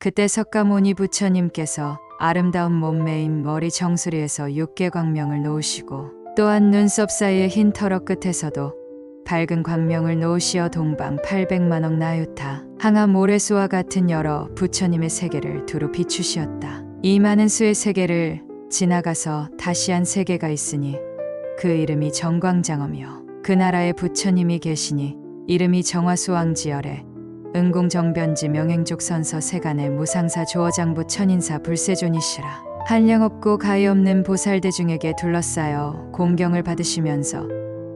그때 석가모니 부처님께서 아름다운 몸매인 머리 정수리에서 육계 광명을 놓으시고 또한 눈썹 사이의 흰 털어 끝에서도 밝은 광명을 놓으시어 동방 800만억 나유타 항아 모래수와 같은 여러 부처님의 세계를 두루 비추시었다. 이 많은 수의 세계를 지나가서 다시 한 세계가 있으니 그 이름이 정광장엄이요 그 나라에 부처님이 계시니 이름이 정화수왕지열에 은공정변지 명행족 선서 세간의 무상사 조어장부 천인사 불세존이시라. 한량없고 가히 없는 보살대중에게 둘러싸여 공경을 받으시면서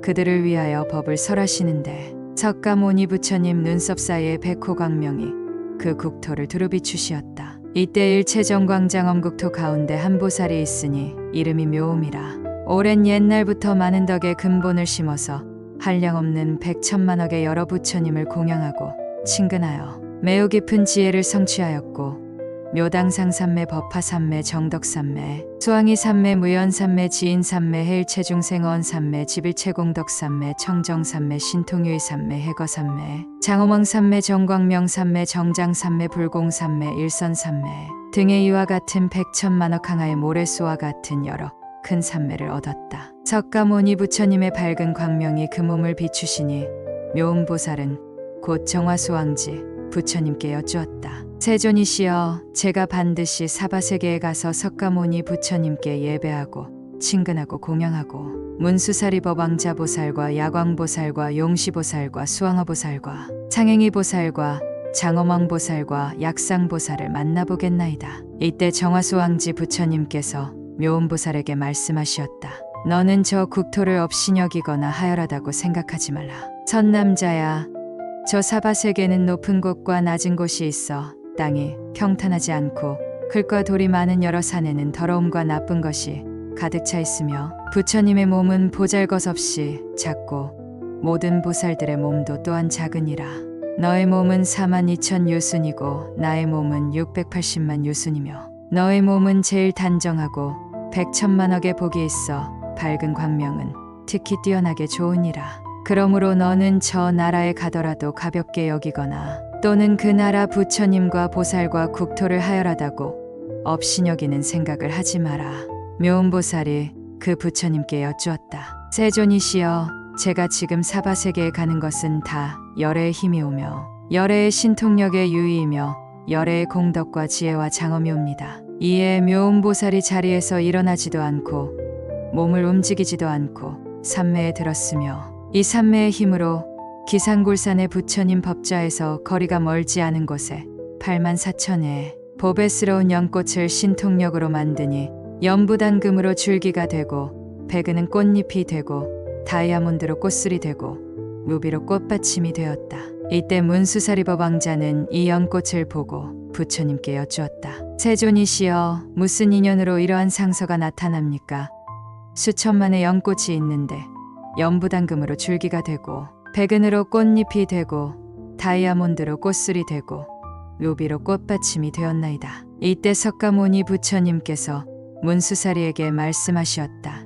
그들을 위하여 법을 설하시는데 석가모니 부처님 눈썹 사이의 백호광명이 그 국토를 두루 비추시었다. 이때 일체정광장엄 국토 가운데 한 보살이 있으니 이름이 묘음이라. 오랜 옛날부터 많은 덕의 근본을 심어서 한량없는 백천만억의 여러 부처님을 공양하고 친근하여 매우 깊은 지혜를 성취하였고 묘당상삼매 법화삼매 정덕삼매 수왕이삼매 무연삼매 지인삼매 해일체중생어언삼매 지빌체공덕삼매 청정삼매 신통유의삼매 해거삼매 장호망삼매 정광명삼매 정장삼매 불공삼매 일선삼매 등의 이와 같은 백천만억 항아의 모래수와 같은 여러 큰 삼매를 얻었다. 석가모니 부처님의 밝은 광명이 그 몸을 비추시니 묘음보살은 곧 정화수왕지 부처님께 여쭈었다. 세존이시여, 제가 반드시 사바세계에 가서 석가모니 부처님께 예배하고 친근하고 공양하고 문수사리법왕자보살과 야광보살과 용시보살과 수왕어보살과 창행이보살과 장엄왕보살과 약상보살을 만나보겠나이다. 이때 정화수왕지 부처님께서 묘음보살에게 말씀하셨다. 너는 저 국토를 없이 여기거나 하열하다고 생각하지 말라. 선남자야, 저 사바세계는 높은 곳과 낮은 곳이 있어 땅이 평탄하지 않고 글과 돌이 많은 여러 산에는 더러움과 나쁜 것이 가득 차 있으며 부처님의 몸은 보잘것없이 작고 모든 보살들의 몸도 또한 작으니라. 너의 몸은 42,000 유순이고 나의 몸은 680만 유순이며 너의 몸은 제일 단정하고 100천만억의 복이 있어 밝은 광명은 특히 뛰어나게 좋으니라. 그러므로 너는 저 나라에 가더라도 가볍게 여기거나 또는 그 나라 부처님과 보살과 국토를 하열하다고 없이 여기는 생각을 하지 마라. 묘음보살이 그 부처님께 여쭈었다. 세존이시여, 제가 지금 사바세계에 가는 것은 다 열애의 힘이 오며 열애의 신통력의 유의이며 열애의 공덕과 지혜와 장엄이 옵니다. 이에 묘음보살이 자리에서 일어나지도 않고 몸을 움직이지도 않고 삼매에 들었으며 이 삼매의 힘으로 기상굴산의 부처님 법좌에서 거리가 멀지 않은 곳에 84,000의 보배스러운 연꽃을 신통력으로 만드니 연부당금으로 줄기가 되고 백은은 꽃잎이 되고 다이아몬드로 꽃술이 되고 루비로 꽃받침이 되었다. 이때 문수사리법 왕자는 이 연꽃을 보고 부처님께 여쭈었다. 세존이시여, 무슨 인연으로 이러한 상서가 나타납니까? 수천만의 연꽃이 있는데 연부당금으로 줄기가 되고 백은으로 꽃잎이 되고 다이아몬드로 꽃술이 되고 루비로 꽃받침이 되었나이다. 이때 석가모니 부처님께서 문수사리에게 말씀하셨다.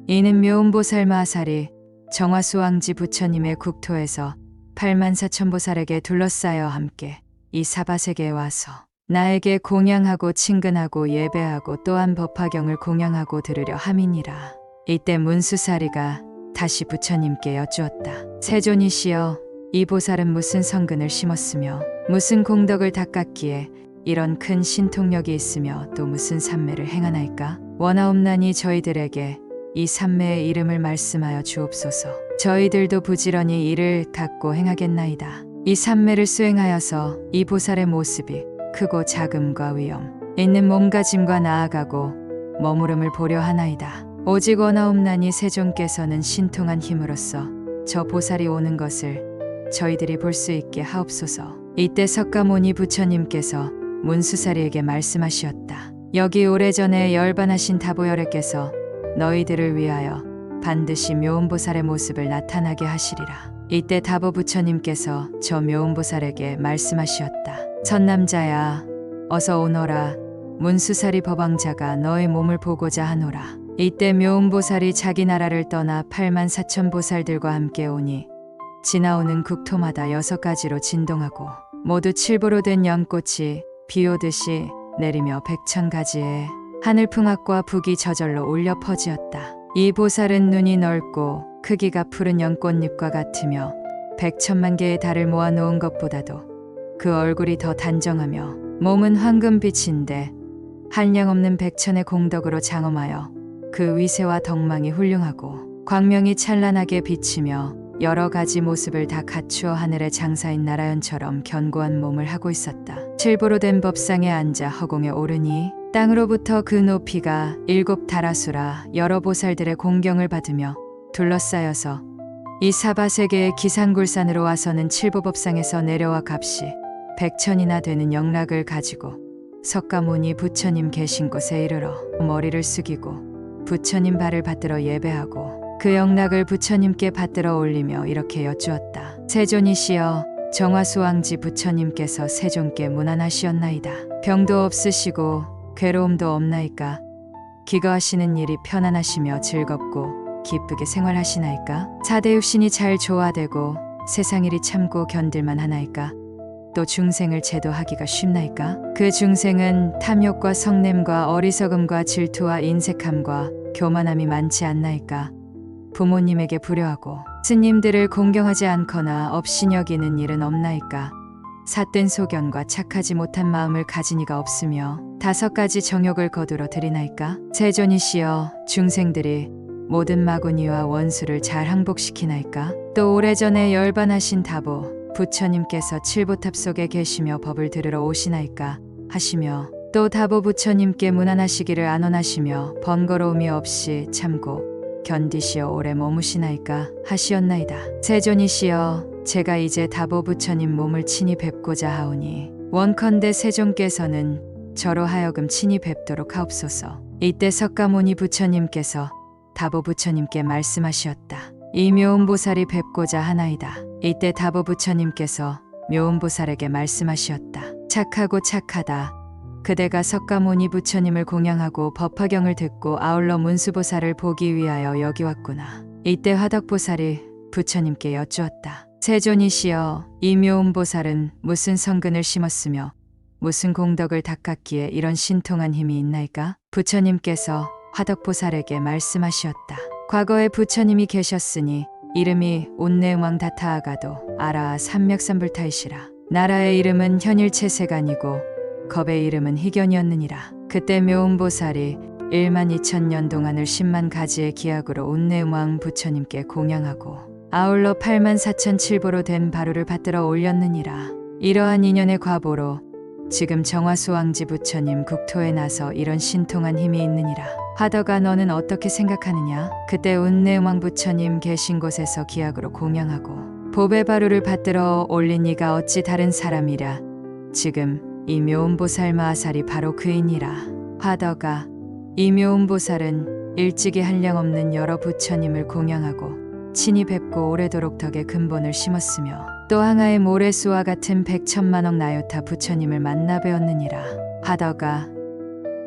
이는 묘음보살 마살이 정화수왕지 부처님의 국토에서 84,000보살에게 둘러싸여 함께 이 사바세계에 와서 나에게 공양하고 친근하고 예배하고 또한 법화경을 공양하고 들으려 함이니라. 이때 문수사리가 다시 부처님께 여쭈었다. 세존이시여, 이 보살은 무슨 성근을 심었으며 무슨 공덕을 닦았기에 이런 큰 신통력이 있으며 또 무슨 삼매를 행하나이까? 원하옵나니 저희들에게 이 삼매의 이름을 말씀하여 주옵소서. 저희들도 부지런히 이를 닦고 행하겠나이다. 이 삼매를 수행하여서 이 보살의 모습이 크고 작음과 위엄 있는 몸가짐과 나아가고 머무름을 보려 하나이다. 오직 원하옵나니 세존께서는 신통한 힘으로써 저 보살이 오는 것을 저희들이 볼 수 있게 하옵소서. 이때 석가모니 부처님께서 문수사리에게 말씀하시었다. 여기 오래전에 열반하신 다보열애께서 너희들을 위하여 반드시 묘음보살의 모습을 나타나게 하시리라. 이때 다보 부처님께서 저 묘음보살에게 말씀하시었다. 천남자야, 어서 오너라. 문수사리 법왕자가 너의 몸을 보고자 하노라. 이때 묘음보살이 자기 나라를 떠나 84,000보살들과 함께 오니 지나오는 국토마다 6가지로 진동하고 모두 칠보로 된 연꽃이 비 오듯이 내리며 백천가지에 하늘풍악과 북이 저절로 울려 퍼지었다. 이 보살은 눈이 넓고 크기가 푸른 연꽃잎과 같으며 백천만 개의 달을 모아놓은 것보다도 그 얼굴이 더 단정하며 몸은 황금빛인데 한량없는 백천의 공덕으로 장엄하여 그 위세와 덕망이 훌륭하고 광명이 찬란하게 비치며 여러 가지 모습을 다 갖추어 하늘의 장사인 나라연처럼 견고한 몸을 하고 있었다. 칠보로 된 법상에 앉아 허공에 오르니 땅으로부터 그 높이가 7다라수라 여러 보살들의 공경을 받으며 둘러싸여서 이 사바세계의 기상굴산으로 와서는 칠보법상에서 내려와 값이 100천이나 되는 영락을 가지고 석가모니 부처님 계신 곳에 이르러 머리를 숙이고 부처님 발을 받들어 예배하고 그 영락을 부처님께 받들어 올리며 이렇게 여쭈었다. 세존이시여, 정화수왕지 부처님께서 세존께 문안하시었나이다. 병도 없으시고 괴로움도 없나이까? 기거하시는 일이 편안하시며 즐겁고 기쁘게 생활하시나이까? 사대육신이 잘 조화되고 세상일이 참고 견딜만 하나이까? 또 중생을 제도하기가 쉽나이까? 그 중생은 탐욕과 성냄과 어리석음과 질투와 인색함과 교만함이 많지 않나이까? 부모님에게 불효하고 스님들을 공경하지 않거나 업신여기는 일은 없나이까? 삿된 소견과 착하지 못한 마음을 가진 이가 없으며 5가지 정욕을 거두러 드리나이까? 세존이시여, 중생들이 모든 마구니와 원수를 잘 항복시키나이까? 또 오래전에 열반하신 다보 부처님께서 칠보탑 속에 계시며 법을 들으러 오시나이까? 하시며 또 다보 부처님께 문안하시기를 안언하시며 번거로움이 없이 참고 견디시어 오래 머무시나이까? 하시었나이다. 세존이시여, 제가 이제 다보 부처님 몸을 친히 뵙고자 하오니 원컨대 세존께서는 저로 하여금 친히 뵙도록 하옵소서. 이때 석가모니 부처님께서 다보 부처님께 말씀하시었다. 이 묘음보살이 뵙고자 하나이다. 이때 다보 부처님께서 묘음보살에게 말씀하시었다. 착하고 착하다. 그대가 석가모니 부처님을 공양하고 법화경을 듣고 아울러 문수보살을 보기 위하여 여기 왔구나. 이때 화덕보살이 부처님께 여쭈었다. 세존이시여, 이 묘음보살은 무슨 성근을 심었으며 무슨 공덕을 닦았기에 이런 신통한 힘이 있나이까? 부처님께서 화덕보살에게 말씀하시었다. 과거에 부처님이 계셨으니 이름이 온내음왕 다타아가도 아라아 삼맥삼불타이시라. 나라의 이름은 현일체세간이고 겁의 이름은 희견이었느니라. 그때 묘음보살이 12,000년 동안을 10만 가지의 기약으로 온내음왕 부처님께 공양하고 아울러 84,007보로 된 바루를 받들어 올렸느니라. 이러한 인연의 과보로 지금 정화수왕지 부처님 국토에 나서 이런 신통한 힘이 있느니라. 화덕아, 너는 어떻게 생각하느냐? 그때 온내음왕 부처님 계신 곳에서 기약으로 공양하고 보배 바루를 받들어 올린 이가 어찌 다른 사람이랴. 지금 이 묘음보살 마하살이 바로 그이니라. 화덕아, 이 묘음보살은 일찍이 한량없는 여러 부처님을 공양하고 친히 뵙고 오래도록 덕에 근본을 심었으며 또 항아의 모래수와 같은 100천만억 나요타 부처님을 만나 뵈었느니라. 화덕아,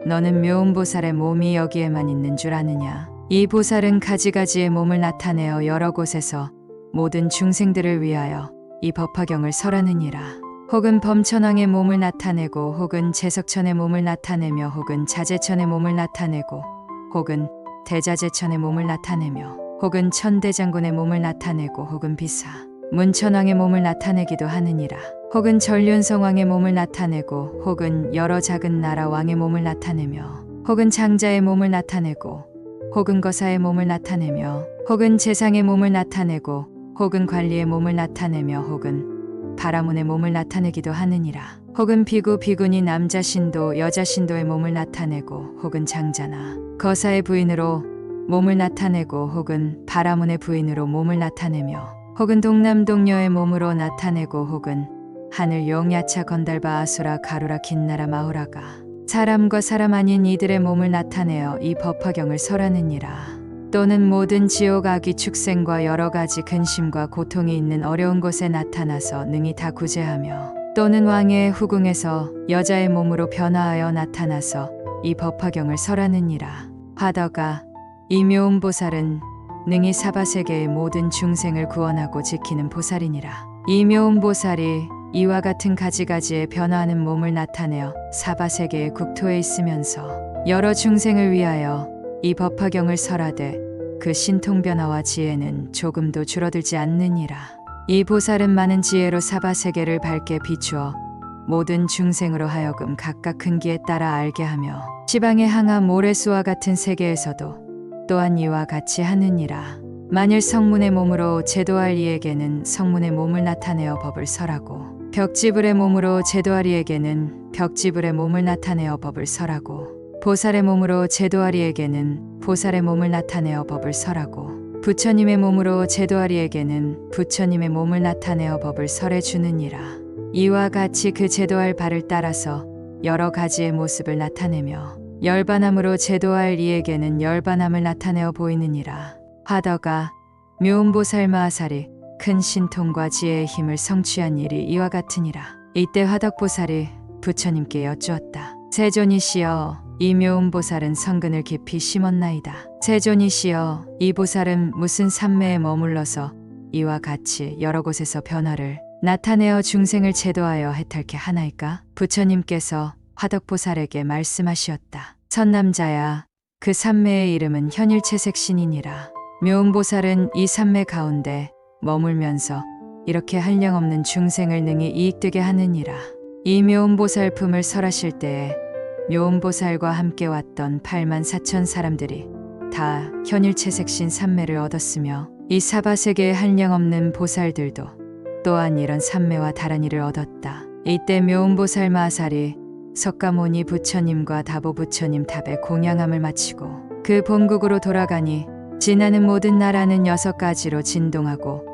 너는 묘음보살의 몸이 여기에만 있는 줄 아느냐? 이 보살은 가지가지의 몸을 나타내어 여러 곳에서 모든 중생들을 위하여 이 법화경을 설하느니라. 혹은 범천왕의 몸을 나타내고 혹은 제석천의 몸을 나타내며 혹은 자제천의 몸을 나타내고 혹은 대자제천의 몸을 나타내며 혹은 천대장군의 몸을 나타내고 혹은 비사 문천왕의 몸을 나타내기도 하느니라. 혹은 전륜성왕의 몸을 나타내고 혹은 여러 작은 나라 왕의 몸을 나타내며 혹은 장자의 몸을 나타내고 혹은 거사의 몸을 나타내며 혹은 재상의 몸을 나타내고 혹은 관리의 몸을 나타내며 혹은 바라문의 몸을 나타내기도 하느니라. 혹은 비구 비구니 남자 신도 여자 신도의 몸을 나타내고 혹은 장자나 거사의 부인으로 몸을 나타내고 혹은 바라문의 부인으로 몸을 나타내며 혹은 동남동녀의 몸으로 나타내고 혹은 하늘 용야차 건달바 아수라 가루라 긴나라 마호라가 사람과 사람 아닌 이들의 몸을 나타내어 이 법화경을 설하느니라. 또는 모든 지옥 악이 축생과 여러 가지 근심과 고통이 있는 어려운 곳에 나타나서 능히 다 구제하며 또는 왕의 후궁에서 여자의 몸으로 변화하여 나타나서 이 법화경을 설하느니라. 화덕아, 이 묘음보살은 능히 사바세계의 모든 중생을 구원하고 지키는 보살이니라. 이 묘음보살이 이와 같은 가지가지의 변화하는 몸을 나타내어 사바세계의 국토에 있으면서 여러 중생을 위하여 이 법화경을 설하되 그 신통 변화와 지혜는 조금도 줄어들지 않느니라. 이 보살은 많은 지혜로 사바세계를 밝게 비추어 모든 중생으로 하여금 각각 근기에 따라 알게 하며 지방의 항아 모래수와 같은 세계에서도 또한 이와 같이 하느니라. 만일 성문의 몸으로 제도할 이에게는 성문의 몸을 나타내어 법을 설하고 벽지불의 몸으로 제도할 이에게는 벽지불의 몸을 나타내어 법을 설하고 보살의 몸으로 제도할 이에게는 보살의 몸을 나타내어 법을 설하고 부처님의 몸으로 제도할 이에게는 부처님의 몸을 나타내어 법을 설해 주느니라. 이와 같이 그 제도할 바를 따라서 여러 가지의 모습을 나타내며 열반함으로 제도할 이에게는 열반함을 나타내어 보이느니라. 화덕아, 묘음보살 마하살이 큰 신통과 지혜의 힘을 성취한 일이 이와 같으니라. 이때 화덕보살이 부처님께 여쭈었다. 세존이시여, 이 묘음보살은 성근을 깊이 심었나이다. 세존이시여, 이 보살은 무슨 삼매에 머물러서 이와 같이 여러 곳에서 변화를 나타내어 중생을 제도하여 해탈케 하나이까? 부처님께서 화덕보살에게 말씀하시었다. 선남자야, 그 삼매의 이름은 현일채색신이니라. 묘음보살은 이 삼매 가운데 머물면서 이렇게 한량없는 중생을 능히 이익되게 하느니라. 이 묘음보살품을 설하실 때에 묘음보살과 함께 왔던 8만 4천 사람들이 다 현일채색신 삼매를 얻었으며 이 사바세계의 한량없는 보살들도 또한 이런 삼매와 다란이를 얻었다. 이때 묘음보살 마하살이 석가모니 부처님과 다보 부처님 탑에 공양함을 마치고 그 본국으로 돌아가니 지나는 모든 나라는 6가지로 진동하고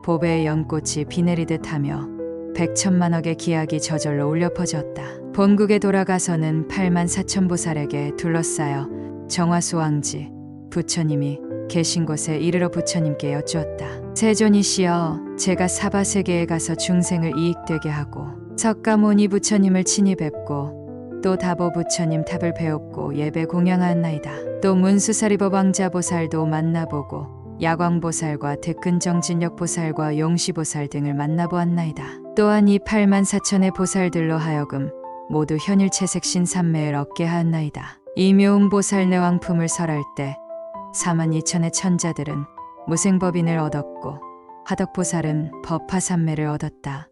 보배의 연꽃이 비 내리듯 하며 백천만억의 기약이 저절로 울려 퍼졌다. 본국에 돌아가서는 8만 4천 보살에게 둘러싸여 정화수왕지 부처님이 계신 곳에 이르러 부처님께 여쭈었다. 세존이시여, 제가 사바세계에 가서 중생을 이익되게 하고 석가모니 부처님을 친히 뵙고 또 다보 부처님 탑을 배웠고 예배 공양하였나이다. 또 문수사리법왕자 보살도 만나보고 야광보살과 득근정진력보살과 용시보살 등을 만나보았나이다. 또한 이 8만 4천의 보살들로 하여금 모두 현일채색신 삼매를 얻게 하였나이다. 이 묘음보살 내왕품을 설할 때 4만 2천의 천자들은 무생법인을 얻었고 화덕보살은 법화삼매를 얻었다.